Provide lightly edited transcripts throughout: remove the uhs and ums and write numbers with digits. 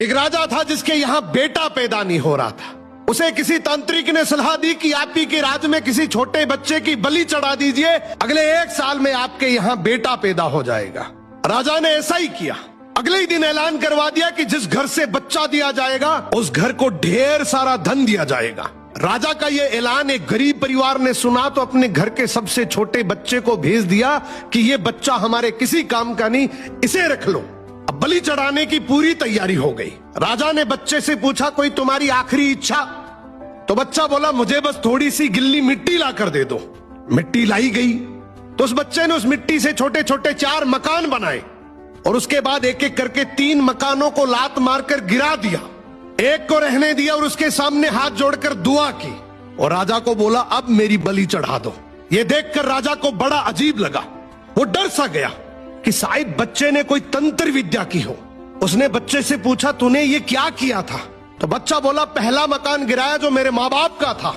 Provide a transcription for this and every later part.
एक राजा था जिसके यहाँ बेटा पैदा नहीं हो रहा था। उसे किसी तांत्रिक ने सलाह दी कि आप ही के राज्य में किसी छोटे बच्चे की बलि चढ़ा दीजिए, अगले 1 साल में आपके यहाँ बेटा पैदा हो जाएगा। राजा ने ऐसा ही किया। अगले ही दिन ऐलान करवा दिया कि जिस घर से बच्चा दिया जाएगा उस घर को ढेर सारा धन दिया जाएगा। राजा का ये ऐलान एक गरीब परिवार ने सुना तो अपने घर के सबसे छोटे बच्चे को भेज दिया कि ये बच्चा हमारे किसी काम का नहीं, इसे रख लो। अब बलि चढ़ाने की पूरी तैयारी हो गई। राजा ने बच्चे से पूछा, कोई तुम्हारी आखिरी इच्छा? तो बच्चा बोला, मुझे बस थोड़ी सी गिल्ली मिट्टी ला कर दे दो। मिट्टी लाई गई तो उस बच्चे ने उस मिट्टी से छोटे छोटे 4 मकान बनाए और उसके बाद एक एक करके 3 मकानों को लात मारकर गिरा दिया। एक को रहने दिया और उसके सामने हाथ जोड़कर दुआ की और राजा को बोला, अब मेरी बलि चढ़ा दो। ये देखकर राजा को बड़ा अजीब लगा। वो डर सा गया कि शायद बच्चे ने कोई तंत्र विद्या की हो। उसने बच्चे से पूछा, तूने ये क्या किया था? तो बच्चा बोला, पहला मकान गिराया जो मेरे माँ बाप का था,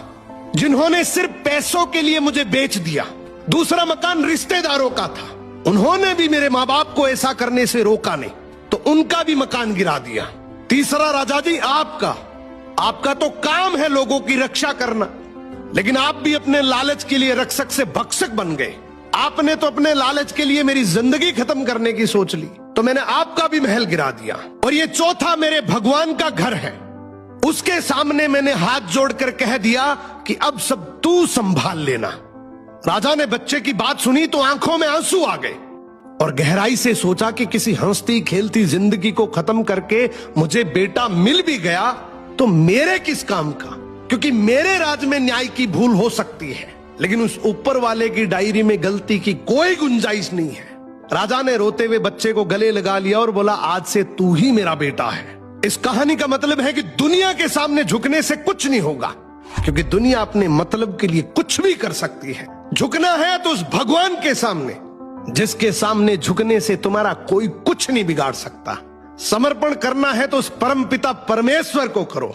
जिन्होंने सिर्फ पैसों के लिए मुझे बेच दिया। दूसरा मकान रिश्तेदारों का था, उन्होंने भी मेरे माँ बाप को ऐसा करने से रोका नहीं, तो उनका भी मकान गिरा दिया। तीसरा राजा जी आपका तो काम है लोगों की रक्षा करना, लेकिन आप भी अपने लालच के लिए रक्षक से भक्षक बन गए। आपने तो अपने लालच के लिए मेरी जिंदगी खत्म करने की सोच ली, तो मैंने आपका भी महल गिरा दिया। और ये चौथा मेरे भगवान का घर है, उसके सामने मैंने हाथ जोड़कर कह दिया कि अब सब तू संभाल लेना। राजा ने बच्चे की बात सुनी तो आंखों में आंसू आ गए और गहराई से सोचा कि किसी हंसती खेलती जिंदगी को खत्म करके मुझे बेटा मिल भी गया तो मेरे किस काम का, क्योंकि मेरे राज में न्याय की भूल हो सकती है लेकिन उस ऊपर वाले की डायरी में गलती की कोई गुंजाइश नहीं है। राजा ने रोते हुए बच्चे को गले लगा लिया और बोला, आज से तू ही मेरा बेटा है। इस कहानी का मतलब है कि दुनिया के सामने झुकने से कुछ नहीं होगा, क्योंकि दुनिया अपने मतलब के लिए कुछ भी कर सकती है। झुकना है तो उस भगवान के सामने, जिसके सामने झुकने से तुम्हारा कोई कुछ नहीं बिगाड़ सकता। समर्पण करना है तो उस परमपिता परमेश्वर को करो।